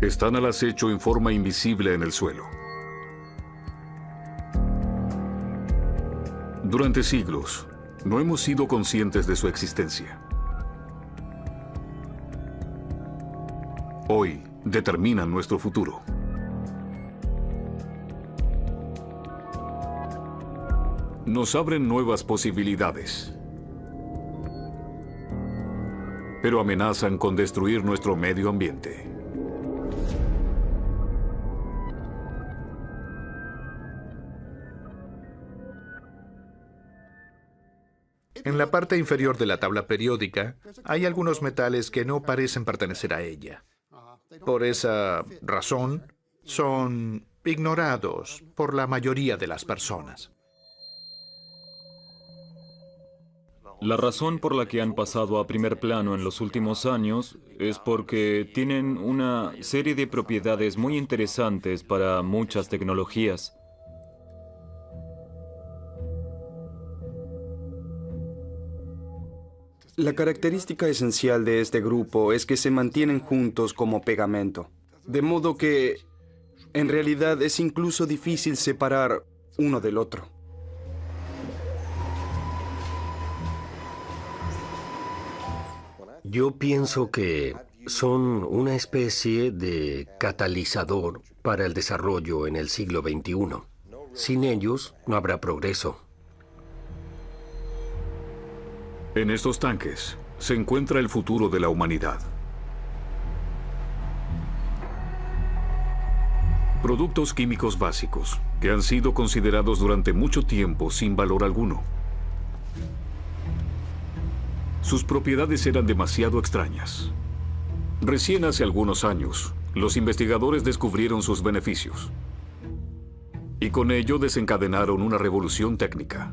están al acecho en forma invisible en el suelo. Durante siglos, no hemos sido conscientes de su existencia. Hoy determinan nuestro futuro. Nos abren nuevas posibilidades, pero amenazan con destruir nuestro medio ambiente. En la parte inferior de la tabla periódica hay algunos metales que no parecen pertenecer a ella. Por esa razón, son ignorados por la mayoría de las personas. La razón por la que han pasado a primer plano en los últimos años es porque tienen una serie de propiedades muy interesantes para muchas tecnologías. La característica esencial de este grupo es que se mantienen juntos como pegamento, de modo que, en realidad, es incluso difícil separar uno del otro. Yo pienso que son una especie de catalizador para el desarrollo en el siglo XXI. Sin ellos, no habrá progreso. En estos tanques se encuentra el futuro de la humanidad. Productos químicos básicos que han sido considerados durante mucho tiempo sin valor alguno. Sus propiedades eran demasiado extrañas. Recién hace algunos años, los investigadores descubrieron sus beneficios. Y con ello desencadenaron una revolución técnica.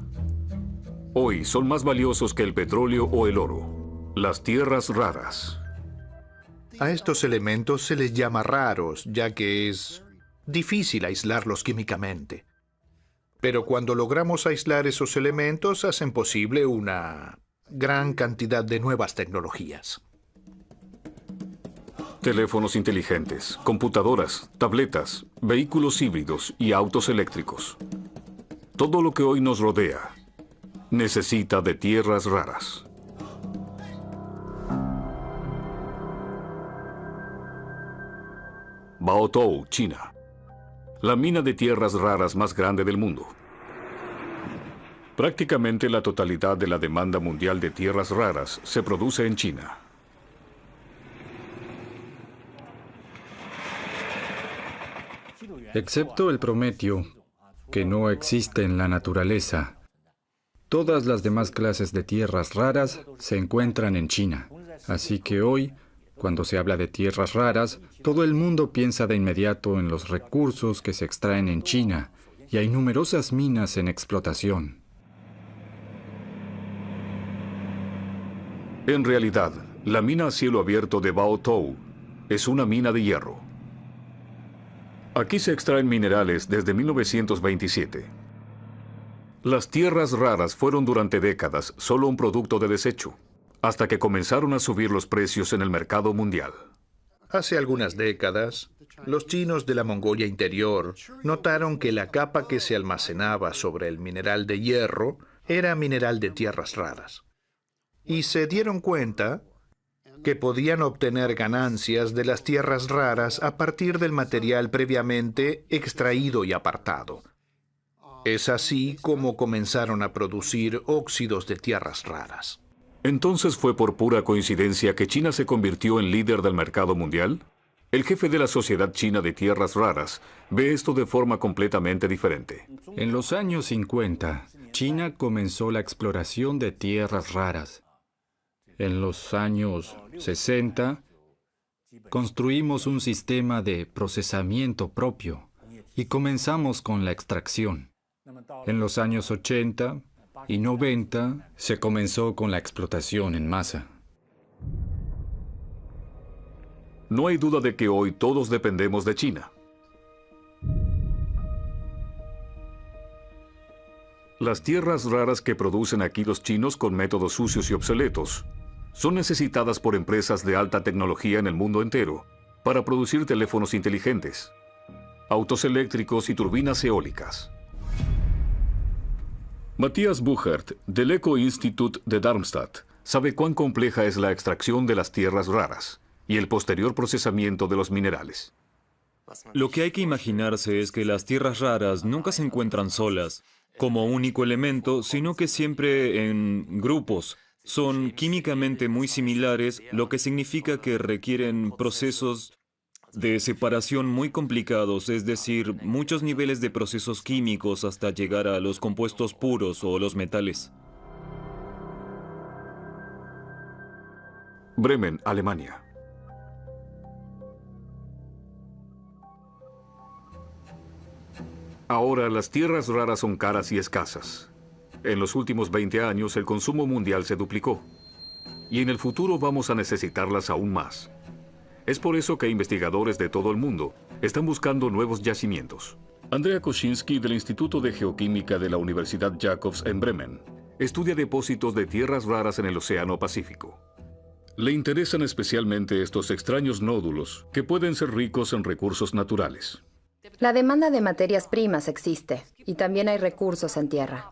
Hoy son más valiosos que el petróleo o el oro, las tierras raras. A estos elementos se les llama raros, ya que es difícil aislarlos químicamente. Pero cuando logramos aislar esos elementos, hacen posible una gran cantidad de nuevas tecnologías. Teléfonos inteligentes, computadoras, tabletas, vehículos híbridos y autos eléctricos. Todo lo que hoy nos rodea necesita de tierras raras. Baotou, China. La mina de tierras raras más grande del mundo. Prácticamente la totalidad de la demanda mundial de tierras raras se produce en China. Excepto el prometio, que no existe en la naturaleza, todas las demás clases de tierras raras se encuentran en China. Así que hoy, cuando se habla de tierras raras, todo el mundo piensa de inmediato en los recursos que se extraen en China, y hay numerosas minas en explotación. En realidad, la mina a cielo abierto de Baotou es una mina de hierro. Aquí se extraen minerales desde 1927. Las tierras raras fueron durante décadas solo un producto de desecho, hasta que comenzaron a subir los precios en el mercado mundial. Hace algunas décadas, los chinos de la Mongolia Interior notaron que la capa que se almacenaba sobre el mineral de hierro era mineral de tierras raras. Y se dieron cuenta que podían obtener ganancias de las tierras raras a partir del material previamente extraído y apartado. Es así como comenzaron a producir óxidos de tierras raras. ¿Entonces fue por pura coincidencia que China se convirtió en líder del mercado mundial? El jefe de la Sociedad China de Tierras Raras ve esto de forma completamente diferente. En los años 50, China comenzó la exploración de tierras raras. En los años 60, construimos un sistema de procesamiento propio y comenzamos con la extracción. En los años 80 y 90 se comenzó con la explotación en masa. No hay duda de que hoy todos dependemos de China. Las tierras raras que producen aquí los chinos con métodos sucios y obsoletos son necesitadas por empresas de alta tecnología en el mundo entero para producir teléfonos inteligentes, autos eléctricos y turbinas eólicas. Matthias Buchert, del Eco Institute de Darmstadt, sabe cuán compleja es la extracción de las tierras raras y el posterior procesamiento de los minerales. Lo que hay que imaginarse es que las tierras raras nunca se encuentran solas, como único elemento, sino que siempre en grupos. Son químicamente muy similares, lo que significa que requieren procesos de separación muy complicados, es decir, muchos niveles de procesos químicos hasta llegar a los compuestos puros o los metales. Bremen, Alemania. Ahora las tierras raras son caras y escasas. En los últimos 20 años el consumo mundial se duplicó. Y en el futuro vamos a necesitarlas aún más. Es por eso que investigadores de todo el mundo están buscando nuevos yacimientos. Andrea Kosinski, del Instituto de Geoquímica de la Universidad Jacobs en Bremen, estudia depósitos de tierras raras en el Océano Pacífico. Le interesan especialmente estos extraños nódulos que pueden ser ricos en recursos naturales. La demanda de materias primas existe y también hay recursos en tierra.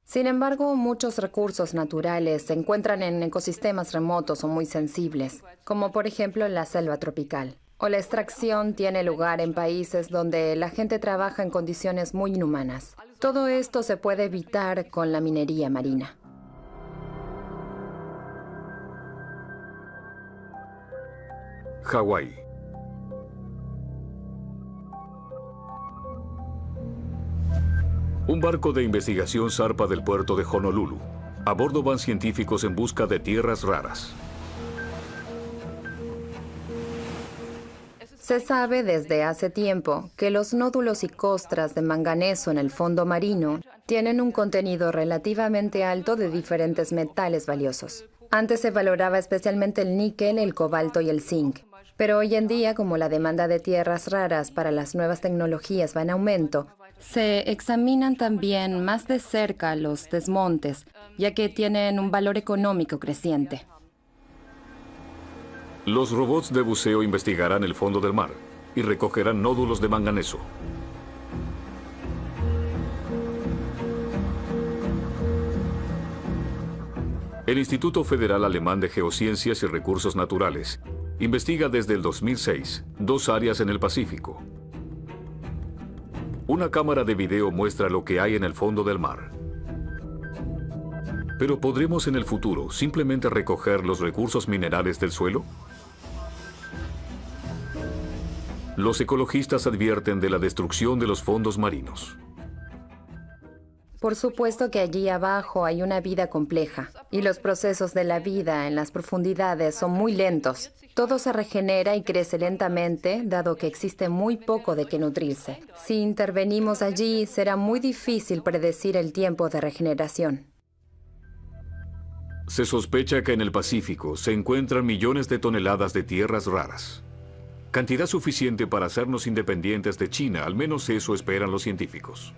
Sin embargo, muchos recursos naturales se encuentran en ecosistemas remotos o muy sensibles, como por ejemplo la selva tropical. O la extracción tiene lugar en países donde la gente trabaja en condiciones muy inhumanas. Todo esto se puede evitar con la minería marina. Hawái. Un barco de investigación zarpa del puerto de Honolulu. A bordo van científicos en busca de tierras raras. Se sabe desde hace tiempo que los nódulos y costras de manganeso en el fondo marino tienen un contenido relativamente alto de diferentes metales valiosos. Antes se valoraba especialmente el níquel, el cobalto y el zinc. Pero hoy en día, como la demanda de tierras raras para las nuevas tecnologías va en aumento, se examinan también más de cerca los desmontes, ya que tienen un valor económico creciente. Los robots de buceo investigarán el fondo del mar y recogerán nódulos de manganeso. El Instituto Federal Alemán de Geociencias y Recursos Naturales investiga desde el 2006 dos áreas en el Pacífico. Una cámara de video muestra lo que hay en el fondo del mar. ¿Pero podremos en el futuro simplemente recoger los recursos minerales del suelo? Los ecologistas advierten de la destrucción de los fondos marinos. Por supuesto que allí abajo hay una vida compleja y los procesos de la vida en las profundidades son muy lentos. Todo se regenera y crece lentamente, dado que existe muy poco de qué nutrirse. Si intervenimos allí, será muy difícil predecir el tiempo de regeneración. Se sospecha que en el Pacífico se encuentran millones de toneladas de tierras raras. Cantidad suficiente para hacernos independientes de China, al menos eso esperan los científicos.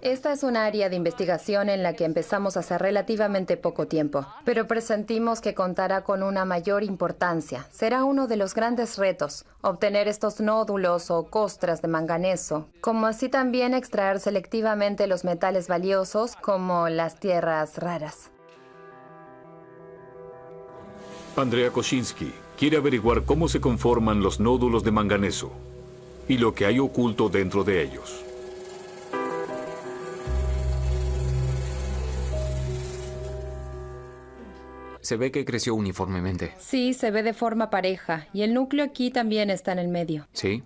Esta es un área de investigación en la que empezamos hace relativamente poco tiempo, pero presentimos que contará con una mayor importancia. Será uno de los grandes retos, obtener estos nódulos o costras de manganeso, como así también extraer selectivamente los metales valiosos como las tierras raras. Andrea Kosinski quiere averiguar cómo se conforman los nódulos de manganeso y lo que hay oculto dentro de ellos. Se ve que creció uniformemente. Sí, se ve de forma pareja, y el núcleo aquí también está en el medio. ¿Sí?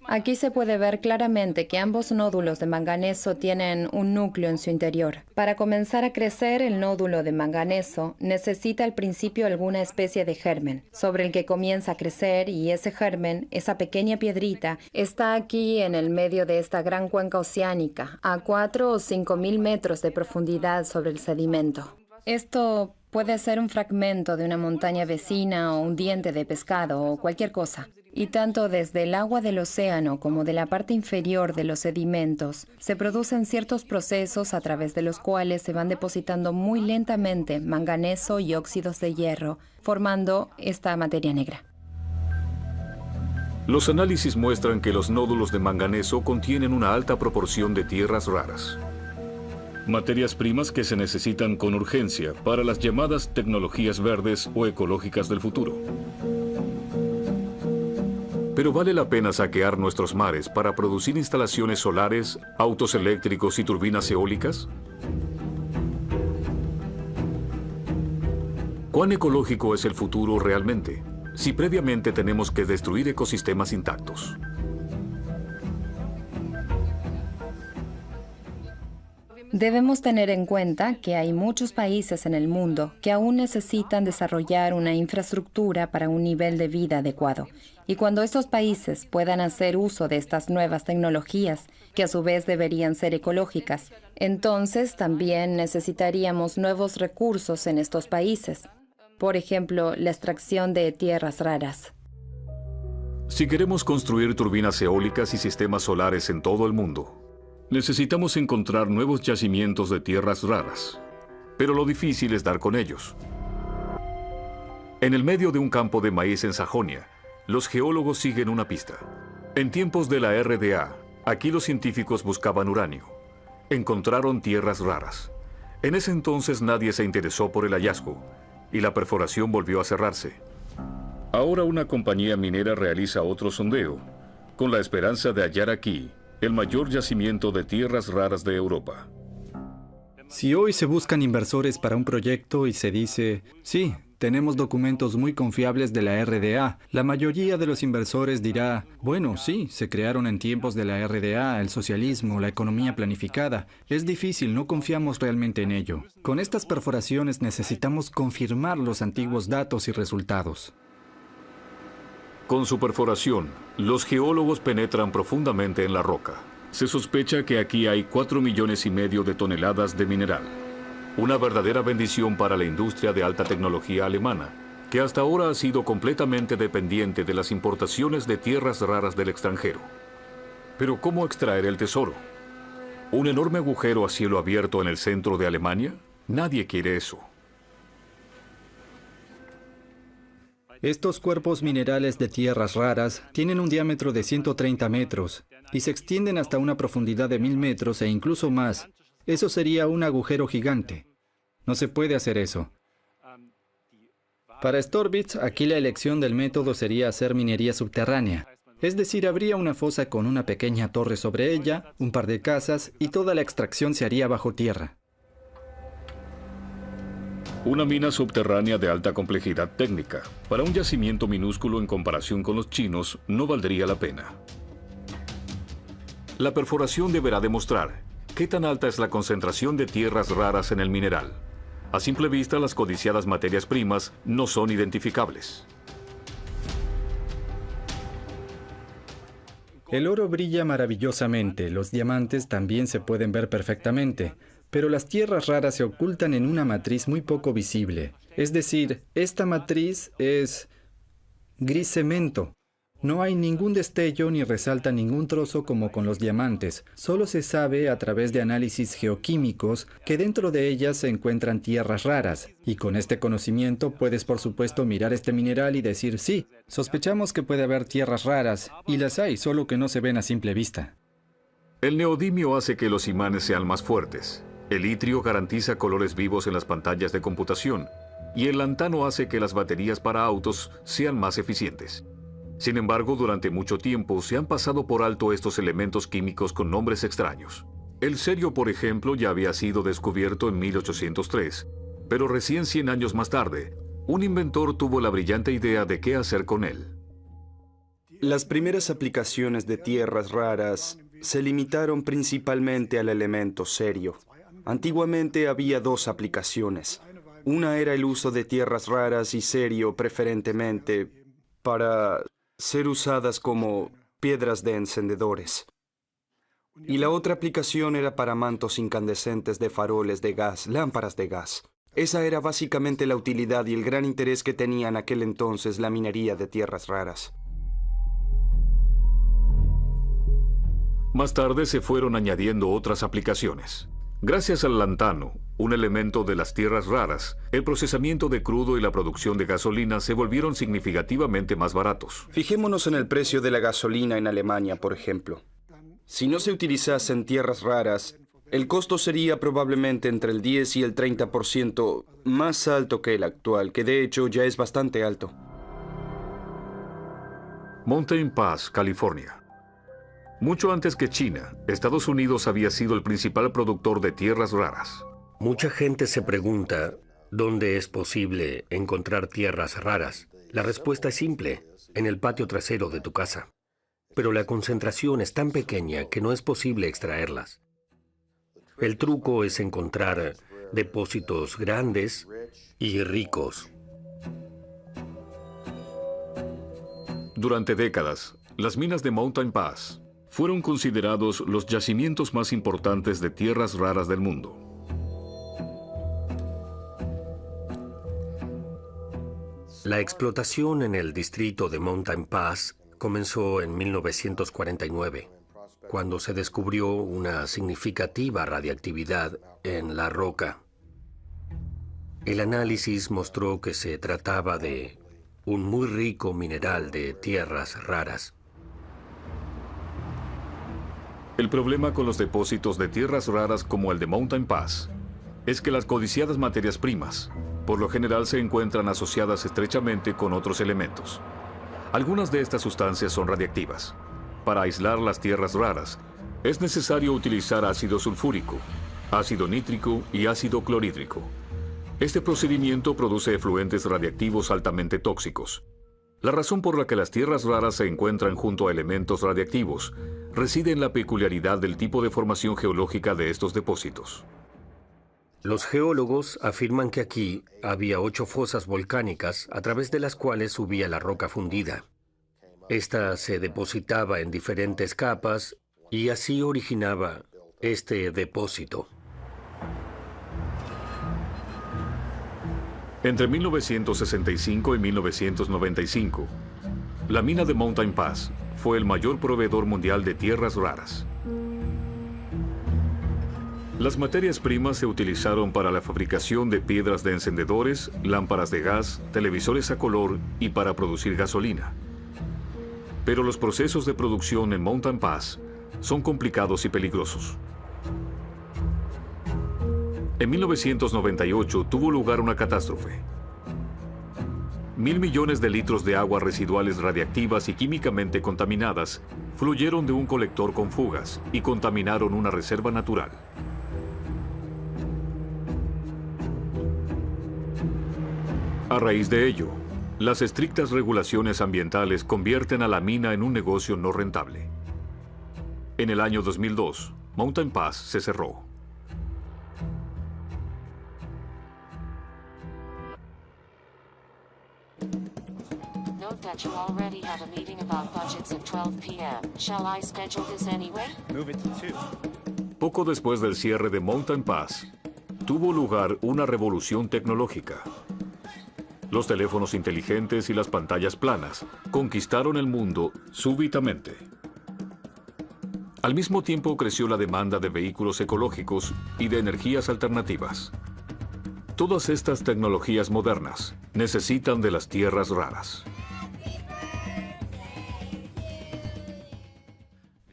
Aquí se puede ver claramente que ambos nódulos de manganeso tienen un núcleo en su interior. Para comenzar a crecer, el nódulo de manganeso necesita al principio alguna especie de germen, sobre el que comienza a crecer, y ese germen, esa pequeña piedrita, está aquí en el medio de esta gran cuenca oceánica, a 4 o 5 mil metros de profundidad sobre el sedimento. Esto Puede ser un fragmento de una montaña vecina o un diente de pescado o cualquier cosa. Y tanto desde el agua del océano como de la parte inferior de los sedimentos se producen ciertos procesos a través de los cuales se van depositando muy lentamente manganeso y óxidos de hierro, formando esta materia negra. Los análisis muestran que los nódulos de manganeso contienen una alta proporción de tierras raras. Materias primas que se necesitan con urgencia para las llamadas tecnologías verdes o ecológicas del futuro. Pero ¿vale la pena saquear nuestros mares para producir instalaciones solares, autos eléctricos y turbinas eólicas? ¿Cuán ecológico es el futuro realmente, si previamente tenemos que destruir ecosistemas intactos? Debemos tener en cuenta que hay muchos países en el mundo que aún necesitan desarrollar una infraestructura para un nivel de vida adecuado. Y cuando estos países puedan hacer uso de estas nuevas tecnologías, que a su vez deberían ser ecológicas, entonces también necesitaríamos nuevos recursos en estos países. Por ejemplo, la extracción de tierras raras. Si queremos construir turbinas eólicas y sistemas solares en todo el mundo, necesitamos encontrar nuevos yacimientos de tierras raras, pero lo difícil es dar con ellos. En el medio de un campo de maíz en Sajonia, los geólogos siguen una pista. En tiempos de la RDA, aquí los científicos buscaban uranio. Encontraron tierras raras. En ese entonces nadie se interesó por el hallazgo, y la perforación volvió a cerrarse. Ahora una compañía minera realiza otro sondeo, con la esperanza de hallar aquí el mayor yacimiento de tierras raras de Europa. Si hoy se buscan inversores para un proyecto y se dice, sí, tenemos documentos muy confiables de la RDA, la mayoría de los inversores dirá, bueno, sí, se crearon en tiempos de la RDA, el socialismo, la economía planificada. Es difícil, no confiamos realmente en ello. Con estas perforaciones necesitamos confirmar los antiguos datos y resultados. Con su perforación, los geólogos penetran profundamente en la roca. Se sospecha que aquí hay 4,5 millones de toneladas de mineral. Una verdadera bendición para la industria de alta tecnología alemana, que hasta ahora ha sido completamente dependiente de las importaciones de tierras raras del extranjero. Pero ¿cómo extraer el tesoro? ¿Un enorme agujero a cielo abierto en el centro de Alemania? Nadie quiere eso. Estos cuerpos minerales de tierras raras tienen un diámetro de 130 metros y se extienden hasta una profundidad de 1000 metros e incluso más. Eso sería un agujero gigante. No se puede hacer eso. Para Storbitz, aquí la elección del método sería hacer minería subterránea. Es decir, habría una fosa con una pequeña torre sobre ella, un par de casas y toda la extracción se haría bajo tierra. Una mina subterránea de alta complejidad técnica. Para un yacimiento minúsculo en comparación con los chinos, no valdría la pena. La perforación deberá demostrar qué tan alta es la concentración de tierras raras en el mineral. A simple vista, las codiciadas materias primas no son identificables. El oro brilla maravillosamente, los diamantes también se pueden ver perfectamente. Pero las tierras raras se ocultan en una matriz muy poco visible. Es decir, esta matriz es gris cemento. No hay ningún destello ni resalta ningún trozo como con los diamantes. Solo se sabe a través de análisis geoquímicos que dentro de ellas se encuentran tierras raras. Y con este conocimiento puedes por supuesto mirar este mineral y decir, sí, sospechamos que puede haber tierras raras. Y las hay, solo que no se ven a simple vista. El neodimio hace que los imanes sean más fuertes. El itrio garantiza colores vivos en las pantallas de computación y el lantano hace que las baterías para autos sean más eficientes. Sin embargo, durante mucho tiempo se han pasado por alto estos elementos químicos con nombres extraños. El cerio, por ejemplo, ya había sido descubierto en 1803, pero recién 100 años más tarde, un inventor tuvo la brillante idea de qué hacer con él. Las primeras aplicaciones de tierras raras se limitaron principalmente al elemento cerio. Antiguamente había dos aplicaciones. Una era el uso de tierras raras y cerio preferentemente para ser usadas como piedras de encendedores. Y la otra aplicación era para mantos incandescentes de faroles de gas, lámparas de gas. Esa era básicamente la utilidad y el gran interés que tenía en aquel entonces la minería de tierras raras. Más tarde se fueron añadiendo otras aplicaciones. Gracias al lantano, un elemento de las tierras raras, el procesamiento de crudo y la producción de gasolina se volvieron significativamente más baratos. Fijémonos en el precio de la gasolina en Alemania, por ejemplo. Si no se utilizasen tierras raras, el costo sería probablemente entre el 10 y el 30% más alto que el actual, que de hecho ya es bastante alto. Mountain Pass, California. Mucho antes que China, Estados Unidos había sido el principal productor de tierras raras. Mucha gente se pregunta, ¿dónde es posible encontrar tierras raras? La respuesta es simple, en el patio trasero de tu casa. Pero la concentración es tan pequeña que no es posible extraerlas. El truco es encontrar depósitos grandes y ricos. Durante décadas, las minas de Mountain Pass fueron considerados los yacimientos más importantes de tierras raras del mundo. La explotación en el distrito de Mountain Pass comenzó en 1949, cuando se descubrió una significativa radiactividad en la roca. El análisis mostró que se trataba de un muy rico mineral de tierras raras. El problema con los depósitos de tierras raras como el de Mountain Pass es que las codiciadas materias primas, por lo general, se encuentran asociadas estrechamente con otros elementos. Algunas de estas sustancias son radiactivas. Para aislar las tierras raras, es necesario utilizar ácido sulfúrico, ácido nítrico y ácido clorhídrico. Este procedimiento produce efluentes radiactivos altamente tóxicos. La razón por la que las tierras raras se encuentran junto a elementos radiactivos reside en la peculiaridad del tipo de formación geológica de estos depósitos. Los geólogos afirman que aquí había 8 fosas volcánicas a través de las cuales subía la roca fundida. Esta se depositaba en diferentes capas y así originaba este depósito. Entre 1965 y 1995, la mina de Mountain Pass fue el mayor proveedor mundial de tierras raras. Las materias primas se utilizaron para la fabricación de piedras de encendedores, lámparas de gas, televisores a color y para producir gasolina. Pero los procesos de producción en Mountain Pass son complicados y peligrosos. En 1998 tuvo lugar una catástrofe. 1.000 millones de litros de agua residuales radiactivas y químicamente contaminadas fluyeron de un colector con fugas y contaminaron una reserva natural. A raíz de ello, las estrictas regulaciones ambientales convierten a la mina en un negocio no rentable. En el año 2002, Mountain Pass se cerró. Note that you already have a meeting about budgets at 12 p.m. Shall I schedule this anyway? Move it to 2. Poco después del cierre de Mountain Pass, tuvo lugar una revolución tecnológica. Los teléfonos inteligentes y las pantallas planas conquistaron el mundo súbitamente. Al mismo tiempo creció la demanda de vehículos ecológicos y de energías alternativas. Todas estas tecnologías modernas necesitan de las tierras raras.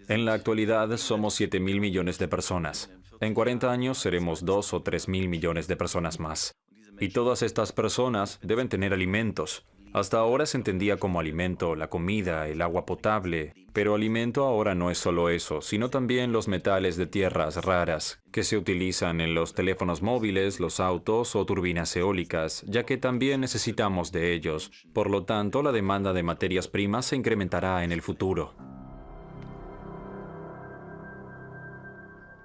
En la actualidad somos 7.000 millones de personas. En 40 años seremos 2 o 3.000 millones de personas más. Y todas estas personas deben tener alimentos. Hasta ahora se entendía como alimento la comida, el agua potable, pero alimento ahora no es solo eso, sino también los metales de tierras raras, que se utilizan en los teléfonos móviles, los autos o turbinas eólicas, ya que también necesitamos de ellos. Por lo tanto, la demanda de materias primas se incrementará en el futuro.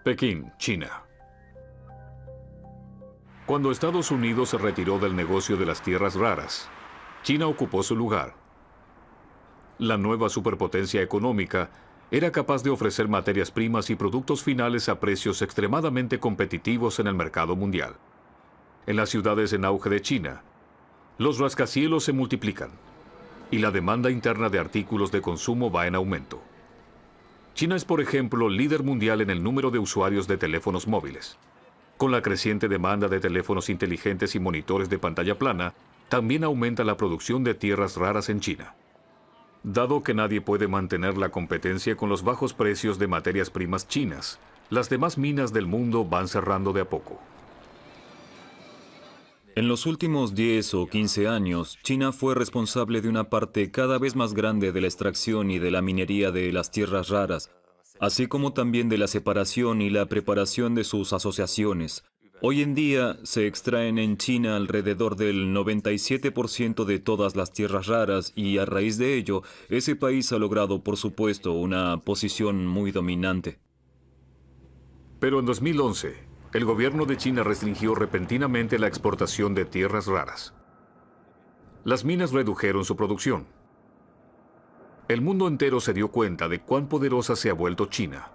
Pekín, China. Cuando Estados Unidos se retiró del negocio de las tierras raras, China ocupó su lugar. La nueva superpotencia económica era capaz de ofrecer materias primas y productos finales a precios extremadamente competitivos en el mercado mundial. En las ciudades en auge de China, los rascacielos se multiplican y la demanda interna de artículos de consumo va en aumento. China es, por ejemplo, líder mundial en el número de usuarios de teléfonos móviles. Con la creciente demanda de teléfonos inteligentes y monitores de pantalla plana, también aumenta la producción de tierras raras en China. Dado que nadie puede mantener la competencia con los bajos precios de materias primas chinas, las demás minas del mundo van cerrando de a poco. En los últimos 10 o 15 años, China fue responsable de una parte cada vez más grande de la extracción y de la minería de las tierras raras, así como también de la separación y la preparación de sus asociaciones. Hoy en día se extraen en China alrededor del 97% de todas las tierras raras y a raíz de ello, ese país ha logrado, por supuesto, una posición muy dominante. Pero en 2011, el gobierno de China restringió repentinamente la exportación de tierras raras. Las minas redujeron su producción. El mundo entero se dio cuenta de cuán poderosa se ha vuelto China.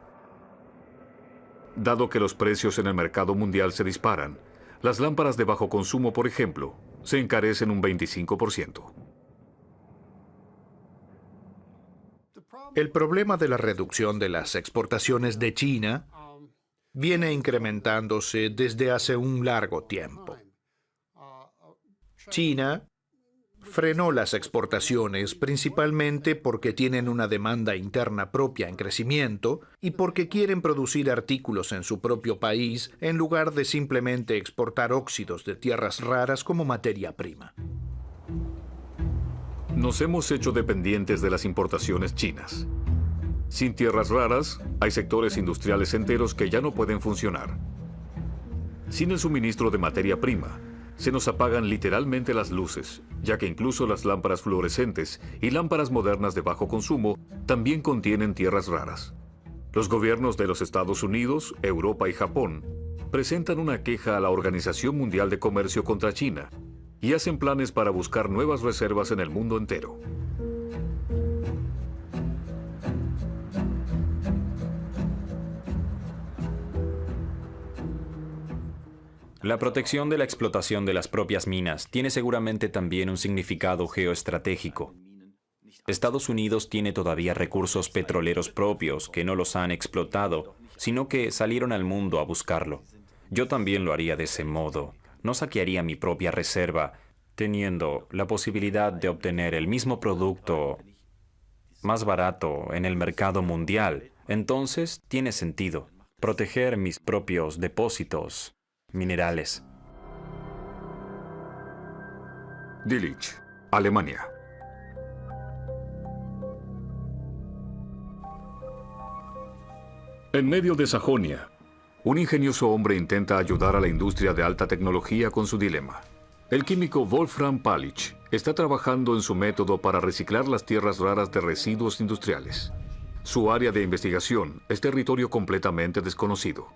Dado que los precios en el mercado mundial se disparan, las lámparas de bajo consumo, por ejemplo, se encarecen un 25%. El problema de la reducción de las exportaciones de China viene incrementándose desde hace un largo tiempo. China frenó las exportaciones principalmente porque tienen una demanda interna propia en crecimiento y porque quieren producir artículos en su propio país en lugar de simplemente exportar óxidos de tierras raras como materia prima. Nos hemos hecho dependientes de las importaciones chinas. Sin tierras raras, hay sectores industriales enteros que ya no pueden funcionar. Sin el suministro de materia prima, se nos apagan literalmente las luces, ya que incluso las lámparas fluorescentes y lámparas modernas de bajo consumo también contienen tierras raras. Los gobiernos de los Estados Unidos, Europa y Japón presentan una queja a la Organización Mundial de Comercio contra China y hacen planes para buscar nuevas reservas en el mundo entero. La protección de la explotación de las propias minas tiene seguramente también un significado geoestratégico. Estados Unidos tiene todavía recursos petroleros propios que no los han explotado, sino que salieron al mundo a buscarlo. Yo también lo haría de ese modo. No saquearía mi propia reserva, teniendo la posibilidad de obtener el mismo producto más barato en el mercado mundial. Entonces tiene sentido proteger mis propios depósitos minerales. Delitzsch, Alemania. En medio de Sajonia, un ingenioso hombre intenta ayudar a la industria de alta tecnología con su dilema. El químico Wolfram Palitsch está trabajando en su método para reciclar las tierras raras de residuos industriales. Su área de investigación es territorio completamente desconocido.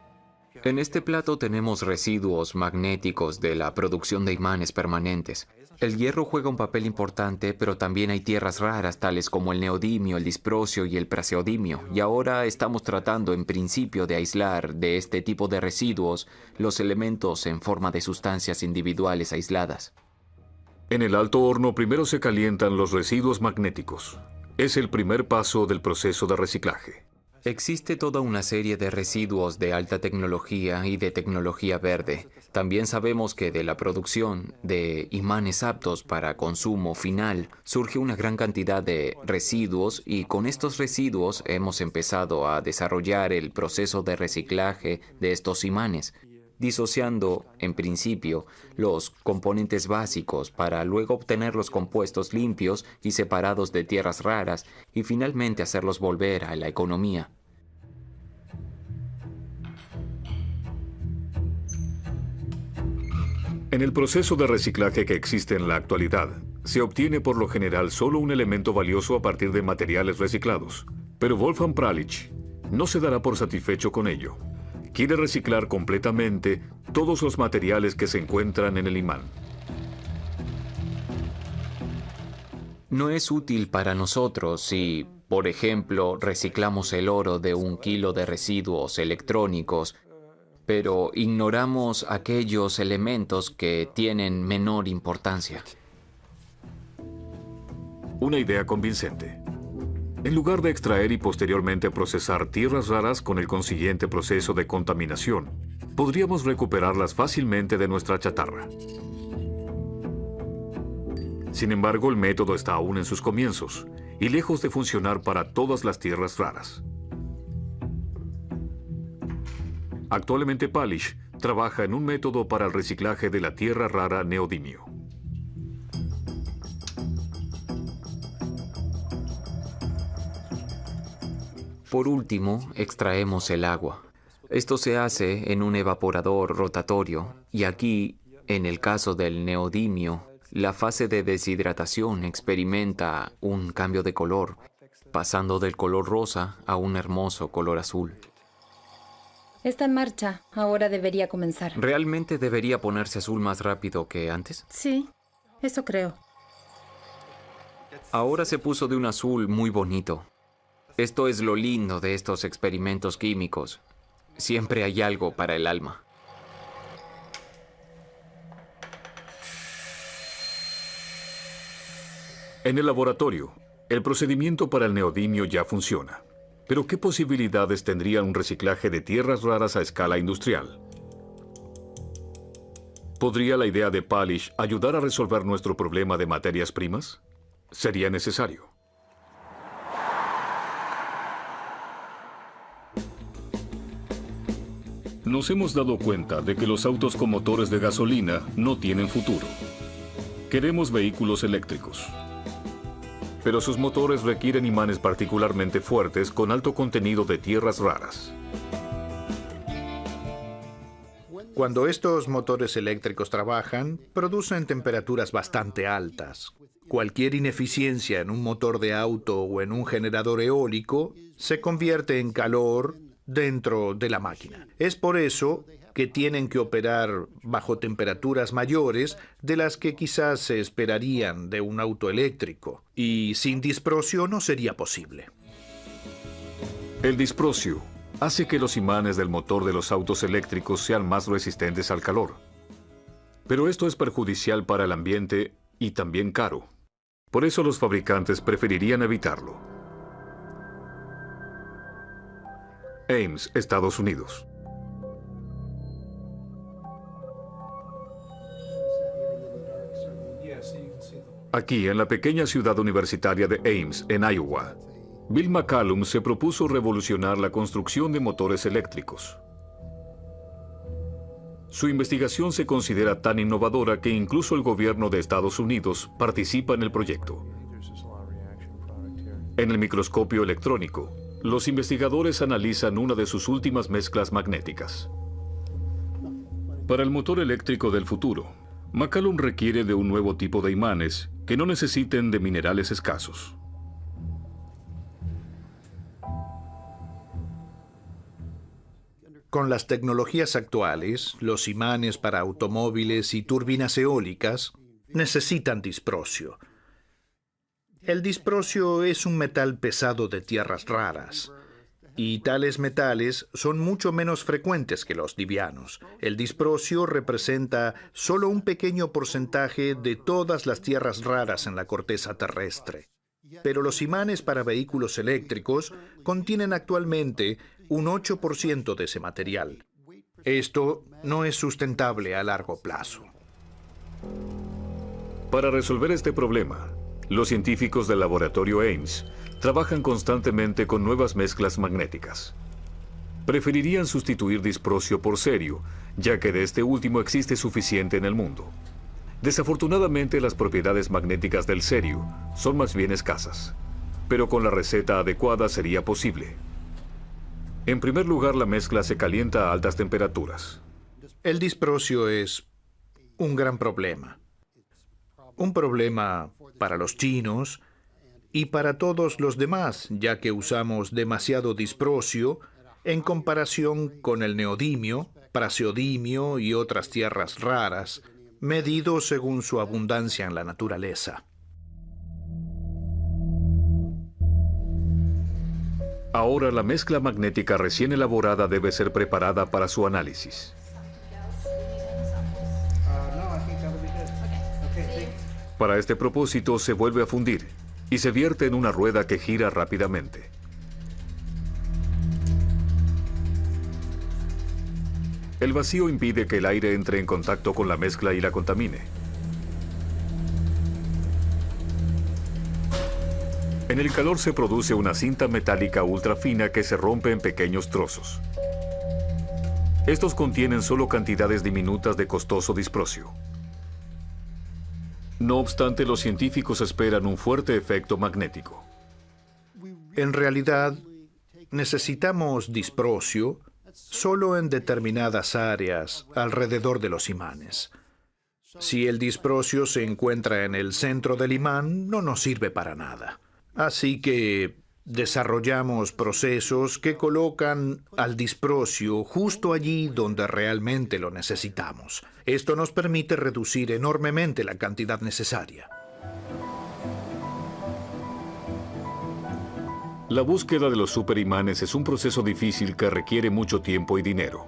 En este plato tenemos residuos magnéticos de la producción de imanes permanentes. El hierro juega un papel importante, pero también hay tierras raras tales como el neodimio, el disprosio y el praseodimio. Y ahora estamos tratando en principio de aislar de este tipo de residuos los elementos en forma de sustancias individuales aisladas. En el alto horno primero se calientan los residuos magnéticos. Es el primer paso del proceso de reciclaje. Existe toda una serie de residuos de alta tecnología y de tecnología verde. También sabemos que de la producción de imanes aptos para consumo final surge una gran cantidad de residuos y con estos residuos hemos empezado a desarrollar el proceso de reciclaje de estos imanes, disociando, en principio, los componentes básicos para luego obtener los compuestos limpios y separados de tierras raras y finalmente hacerlos volver a la economía. En el proceso de reciclaje que existe en la actualidad, se obtiene por lo general solo un elemento valioso a partir de materiales reciclados. Pero Wolfram Palitsch no se dará por satisfecho con ello. Quiere reciclar completamente todos los materiales que se encuentran en el imán. No es útil para nosotros si, por ejemplo, reciclamos el oro de 1 kilo de residuos electrónicos, pero ignoramos aquellos elementos que tienen menor importancia. Una idea convincente. En lugar de extraer y posteriormente procesar tierras raras con el consiguiente proceso de contaminación, podríamos recuperarlas fácilmente de nuestra chatarra. Sin embargo, el método está aún en sus comienzos y lejos de funcionar para todas las tierras raras. Actualmente Palish trabaja en un método para el reciclaje de la tierra rara neodimio. Por último, extraemos el agua. Esto se hace en un evaporador rotatorio y aquí, en el caso del neodimio, la fase de deshidratación experimenta un cambio de color, pasando del color rosa a un hermoso color azul. Está en marcha. Ahora debería comenzar. ¿Realmente debería ponerse azul más rápido que antes? Sí, eso creo. Ahora se puso de un azul muy bonito. Esto es lo lindo de estos experimentos químicos. Siempre hay algo para el alma. En el laboratorio, el procedimiento para el neodimio ya funciona. Pero ¿qué posibilidades tendría un reciclaje de tierras raras a escala industrial? ¿Podría la idea de Palish ayudar a resolver nuestro problema de materias primas? Sería necesario. Nos hemos dado cuenta de que los autos con motores de gasolina no tienen futuro. Queremos vehículos eléctricos. Pero sus motores requieren imanes particularmente fuertes con alto contenido de tierras raras. Cuando estos motores eléctricos trabajan, producen temperaturas bastante altas. Cualquier ineficiencia en un motor de auto o en un generador eólico se convierte en calor dentro de la máquina. Es por eso que tienen que operar bajo temperaturas mayores de las que quizás se esperarían de un auto eléctrico, y sin disprocio no sería posible. El disprocio hace que los imanes del motor de los autos eléctricos sean más resistentes al calor. Pero esto es perjudicial para el ambiente y también caro. Por eso los fabricantes preferirían evitarlo. Ames, Estados Unidos. Aquí, en la pequeña ciudad universitaria de Ames, en Iowa, Bill McCallum se propuso revolucionar la construcción de motores eléctricos. Su investigación se considera tan innovadora que incluso el gobierno de Estados Unidos participa en el proyecto. En el microscopio electrónico, los investigadores analizan una de sus últimas mezclas magnéticas. Para el motor eléctrico del futuro, McCallum requiere de un nuevo tipo de imanes que no necesiten de minerales escasos. Con las tecnologías actuales, los imanes para automóviles y turbinas eólicas necesitan disprocio. El disprocio es un metal pesado de tierras raras, y tales metales son mucho menos frecuentes que los livianos. El disprocio representa solo un pequeño porcentaje de todas las tierras raras en la corteza terrestre. Pero los imanes para vehículos eléctricos contienen actualmente un 8% de ese material. Esto no es sustentable a largo plazo. Para resolver este problema, los científicos del laboratorio Ames trabajan constantemente con nuevas mezclas magnéticas. Preferirían sustituir disprocio por cerio, ya que de este último existe suficiente en el mundo. Desafortunadamente, las propiedades magnéticas del cerio son más bien escasas, pero con la receta adecuada sería posible. En primer lugar, la mezcla se calienta a altas temperaturas. El disprocio es un gran problema. Un problema para los chinos y para todos los demás, ya que usamos demasiado disprocio en comparación con el neodimio, praseodimio y otras tierras raras, medido según su abundancia en la naturaleza. Ahora la mezcla magnética recién elaborada debe ser preparada para su análisis. Para este propósito se vuelve a fundir y se vierte en una rueda que gira rápidamente. El vacío impide que el aire entre en contacto con la mezcla y la contamine. En el calor se produce una cinta metálica ultra fina que se rompe en pequeños trozos. Estos contienen solo cantidades diminutas de costoso disprosio. No obstante, los científicos esperan un fuerte efecto magnético. En realidad, necesitamos disprosio solo en determinadas áreas alrededor de los imanes. Si el disprosio se encuentra en el centro del imán, no nos sirve para nada. Así que desarrollamos procesos que colocan al disprosio justo allí donde realmente lo necesitamos. Esto nos permite reducir enormemente la cantidad necesaria. La búsqueda de los superimanes es un proceso difícil que requiere mucho tiempo y dinero.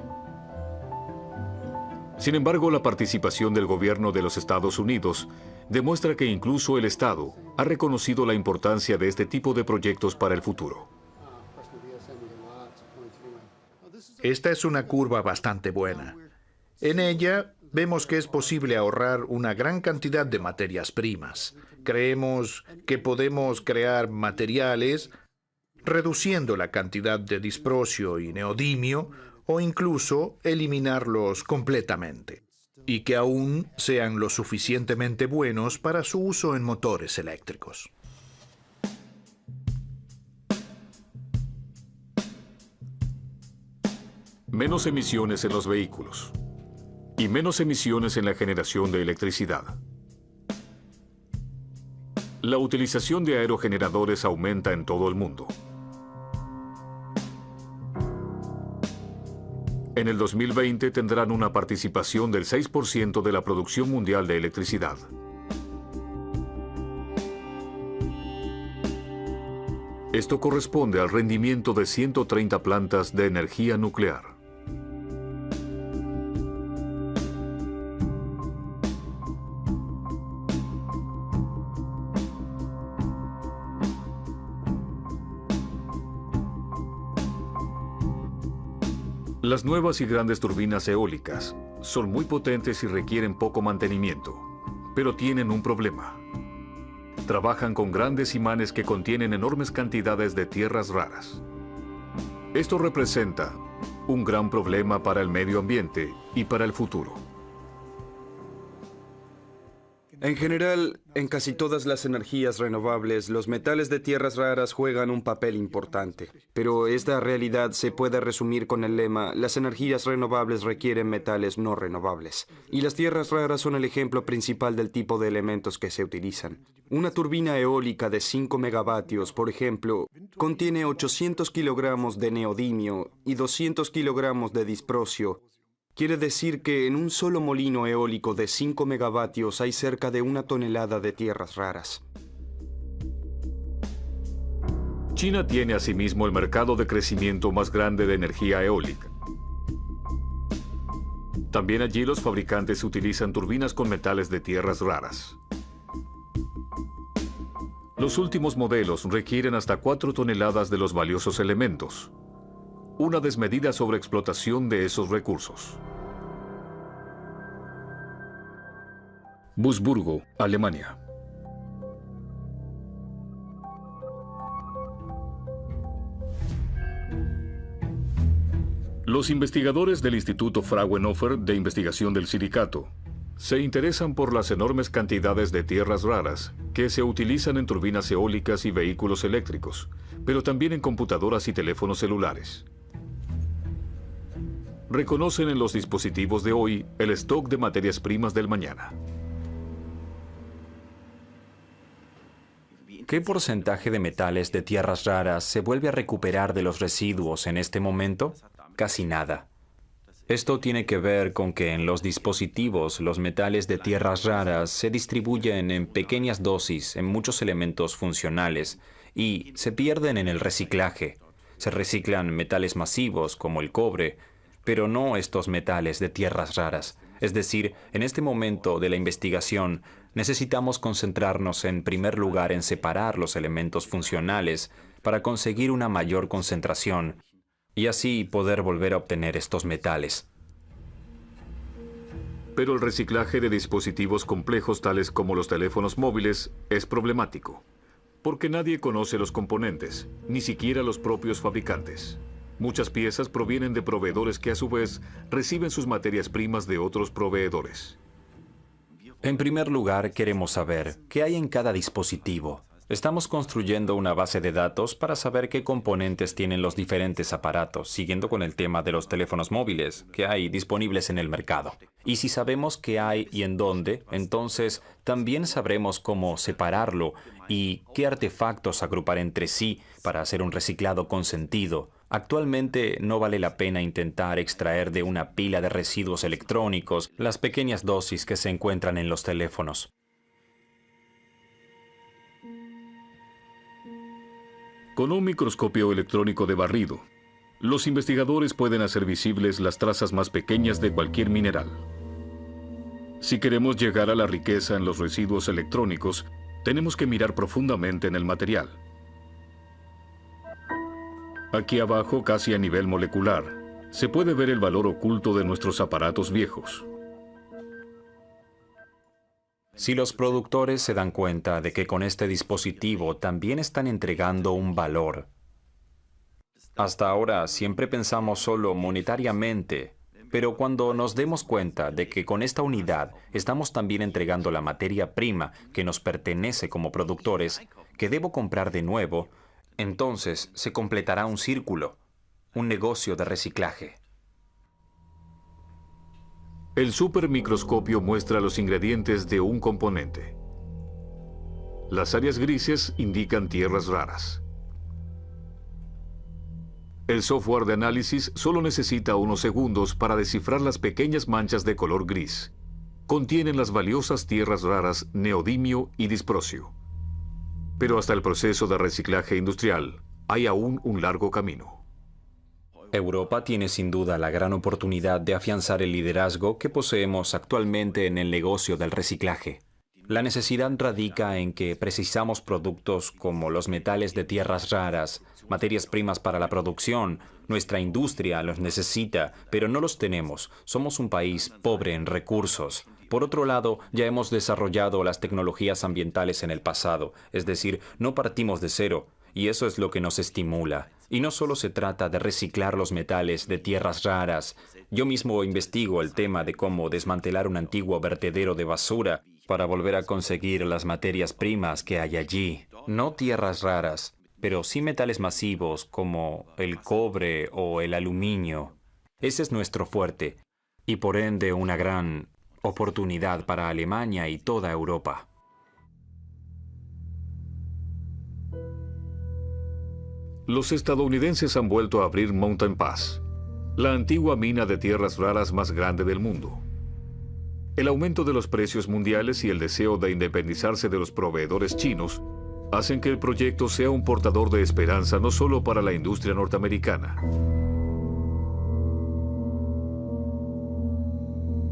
Sin embargo, la participación del gobierno de los Estados Unidos demuestra que incluso el Estado ha reconocido la importancia de este tipo de proyectos para el futuro. Esta es una curva bastante buena. En ella vemos que es posible ahorrar una gran cantidad de materias primas. Creemos que podemos crear materiales reduciendo la cantidad de disprosio y neodimio o incluso eliminarlos completamente, y que aún sean lo suficientemente buenos para su uso en motores eléctricos. Menos emisiones en los vehículos y menos emisiones en la generación de electricidad. La utilización de aerogeneradores aumenta en todo el mundo. En el 2020 tendrán una participación del 6% de la producción mundial de electricidad. Esto corresponde al rendimiento de 130 plantas de energía nuclear. Las nuevas y grandes turbinas eólicas son muy potentes y requieren poco mantenimiento, pero tienen un problema. Trabajan con grandes imanes que contienen enormes cantidades de tierras raras. Esto representa un gran problema para el medio ambiente y para el futuro. En general, en casi todas las energías renovables, los metales de tierras raras juegan un papel importante. Pero esta realidad se puede resumir con el lema: las energías renovables requieren metales no renovables. Y las tierras raras son el ejemplo principal del tipo de elementos que se utilizan. Una turbina eólica de 5 megavatios, por ejemplo, contiene 800 kilogramos de neodimio y 200 kilogramos de disprosio. Quiere decir que en un solo molino eólico de 5 megavatios hay cerca de 1 tonelada de tierras raras. China tiene asimismo el mercado de crecimiento más grande de energía eólica. También allí los fabricantes utilizan turbinas con metales de tierras raras. Los últimos modelos requieren hasta 4 toneladas de los valiosos elementos. Una desmedida sobreexplotación de esos recursos. Wurzburgo, Alemania. Los investigadores del Instituto Fraunhofer de Investigación del Silicato se interesan por las enormes cantidades de tierras raras que se utilizan en turbinas eólicas y vehículos eléctricos, pero también en computadoras y teléfonos celulares. Reconocen en los dispositivos de hoy el stock de materias primas del mañana. ¿Qué porcentaje de metales de tierras raras se vuelve a recuperar de los residuos en este momento? Casi nada. Esto tiene que ver con que en los dispositivos los metales de tierras raras se distribuyen en pequeñas dosis en muchos elementos funcionales y se pierden en el reciclaje. Se reciclan metales masivos como el cobre, pero no estos metales de tierras raras. Es decir, en este momento de la investigación, necesitamos concentrarnos en primer lugar en separar los elementos funcionales para conseguir una mayor concentración y así poder volver a obtener estos metales. Pero el reciclaje de dispositivos complejos tales como los teléfonos móviles es problemático, porque nadie conoce los componentes, ni siquiera los propios fabricantes. Muchas piezas provienen de proveedores que a su vez reciben sus materias primas de otros proveedores. En primer lugar, queremos saber qué hay en cada dispositivo. Estamos construyendo una base de datos para saber qué componentes tienen los diferentes aparatos, siguiendo con el tema de los teléfonos móviles que hay disponibles en el mercado. Y si sabemos qué hay y en dónde, entonces también sabremos cómo separarlo y qué artefactos agrupar entre sí para hacer un reciclado con sentido. Actualmente no vale la pena intentar extraer de una pila de residuos electrónicos las pequeñas dosis que se encuentran en los teléfonos. Con un microscopio electrónico de barrido, los investigadores pueden hacer visibles las trazas más pequeñas de cualquier mineral. Si queremos llegar a la riqueza en los residuos electrónicos, tenemos que mirar profundamente en el material. Aquí abajo, casi a nivel molecular, se puede ver el valor oculto de nuestros aparatos viejos. Si los productores se dan cuenta de que con este dispositivo también están entregando un valor. Hasta ahora siempre pensamos solo monetariamente, pero cuando nos demos cuenta de que con esta unidad estamos también entregando la materia prima que nos pertenece como productores, que debo comprar de nuevo, entonces se completará un círculo, un negocio de reciclaje. El supermicroscopio muestra los ingredientes de un componente. Las áreas grises indican tierras raras. El software de análisis solo necesita unos segundos para descifrar las pequeñas manchas de color gris. Contienen las valiosas tierras raras neodimio y disprosio. Pero hasta el proceso de reciclaje industrial hay aún un largo camino. Europa tiene sin duda la gran oportunidad de afianzar el liderazgo que poseemos actualmente en el negocio del reciclaje. La necesidad radica en que precisamos productos como los metales de tierras raras, materias primas para la producción. Nuestra industria los necesita, pero no los tenemos. Somos un país pobre en recursos. Por otro lado, ya hemos desarrollado las tecnologías ambientales en el pasado, es decir, no partimos de cero, y eso es lo que nos estimula. Y no solo se trata de reciclar los metales de tierras raras. Yo mismo investigo el tema de cómo desmantelar un antiguo vertedero de basura para volver a conseguir las materias primas que hay allí. No tierras raras, pero sí metales masivos como el cobre o el aluminio. Ese es nuestro fuerte, y por ende una gran oportunidad para Alemania y toda Europa. Los estadounidenses han vuelto a abrir Mountain Pass, la antigua mina de tierras raras más grande del mundo. El aumento de los precios mundiales y el deseo de independizarse de los proveedores chinos hacen que el proyecto sea un portador de esperanza no solo para la industria norteamericana.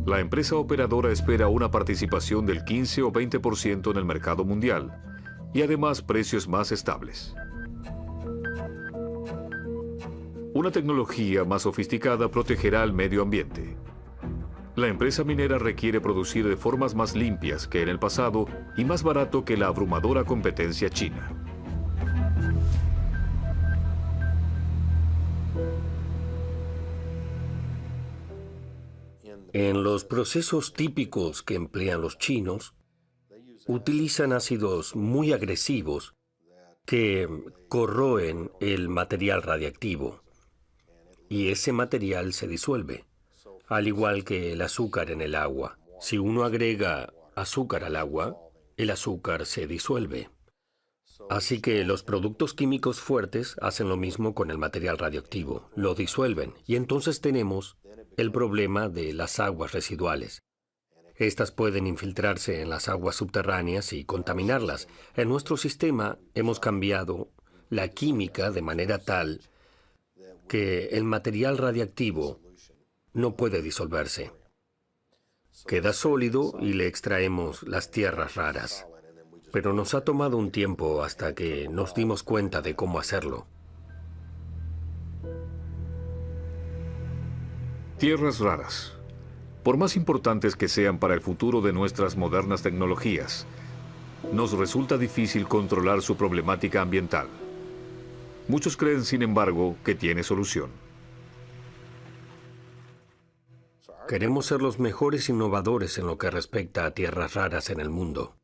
La empresa operadora espera una participación del 15 o 20% en el mercado mundial y además precios más estables. Una tecnología más sofisticada protegerá al medio ambiente. La empresa minera requiere producir de formas más limpias que en el pasado y más barato que la abrumadora competencia china. En los procesos típicos que emplean los chinos, utilizan ácidos muy agresivos que corroen el material radiactivo. Y ese material se disuelve, al igual que el azúcar en el agua. Si uno agrega azúcar al agua, el azúcar se disuelve. Así que los productos químicos fuertes hacen lo mismo con el material radioactivo, lo disuelven, y entonces tenemos el problema de las aguas residuales. Estas pueden infiltrarse en las aguas subterráneas y contaminarlas. En nuestro sistema hemos cambiado la química de manera tal que el material radiactivo no puede disolverse. Queda sólido y le extraemos las tierras raras. Pero nos ha tomado un tiempo hasta que nos dimos cuenta de cómo hacerlo. Tierras raras. Por más importantes que sean para el futuro de nuestras modernas tecnologías, nos resulta difícil controlar su problemática ambiental. Muchos creen, sin embargo, que tiene solución. Queremos ser los mejores innovadores en lo que respecta a tierras raras en el mundo.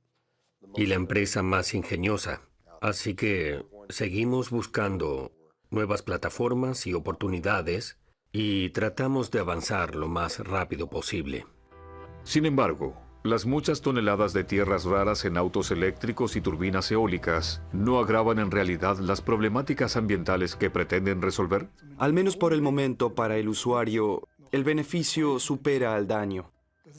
Y la empresa más ingeniosa. Así que seguimos buscando nuevas plataformas y oportunidades y tratamos de avanzar lo más rápido posible. Sin embargo, las muchas toneladas de tierras raras en autos eléctricos y turbinas eólicas no agravan en realidad las problemáticas ambientales que pretenden resolver. Al menos por el momento, para el usuario, el beneficio supera al daño.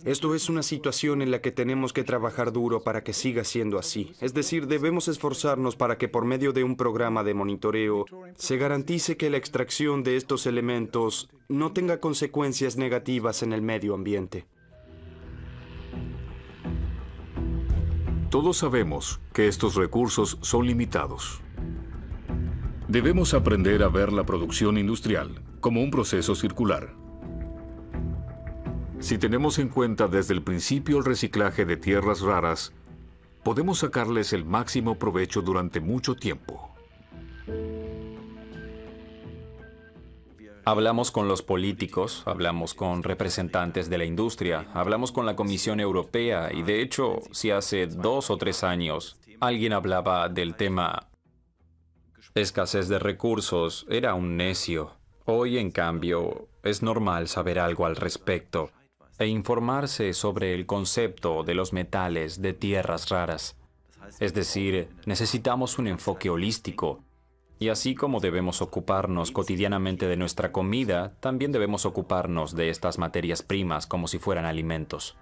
Esto es una situación en la que tenemos que trabajar duro para que siga siendo así. Es decir, debemos esforzarnos para que por medio de un programa de monitoreo se garantice que la extracción de estos elementos no tenga consecuencias negativas en el medio ambiente. Todos sabemos que estos recursos son limitados. Debemos aprender a ver la producción industrial como un proceso circular. Si tenemos en cuenta desde el principio el reciclaje de tierras raras, podemos sacarles el máximo provecho durante mucho tiempo. Hablamos con los políticos, hablamos con representantes de la industria, hablamos con la Comisión Europea y de hecho, si hace 2 o 3 años alguien hablaba del tema escasez de recursos, era un necio. Hoy, en cambio, es normal saber algo al respecto e informarse sobre el concepto de los metales de tierras raras. Es decir, necesitamos un enfoque holístico. Y así como debemos ocuparnos cotidianamente de nuestra comida, también debemos ocuparnos de estas materias primas como si fueran alimentos.